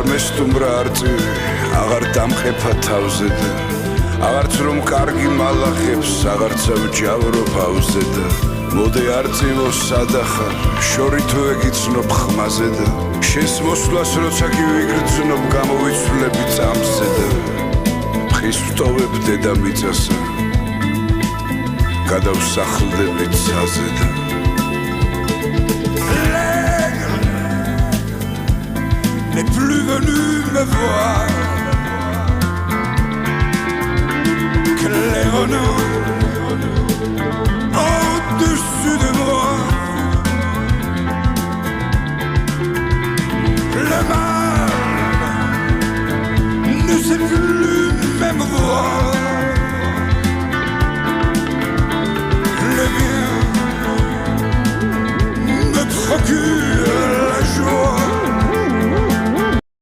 საქმეს თუმრა არწივი აღარ დამყეფა თავზე და აღარც რომ კარგი მალახებს აღარცა ვჯავრო ფავზე და მოდე არწივო სადახარ შორი თუ ეგიცნობ ხმაზე და შენს მოსვლას როცა კი ვიგრძნობ გამოვიცვლები წამზე და ხის ვტოვებ დედამიწასა გადავსახლდები ცაზე და n'est plus venu me voir claironnant au-dessus de moi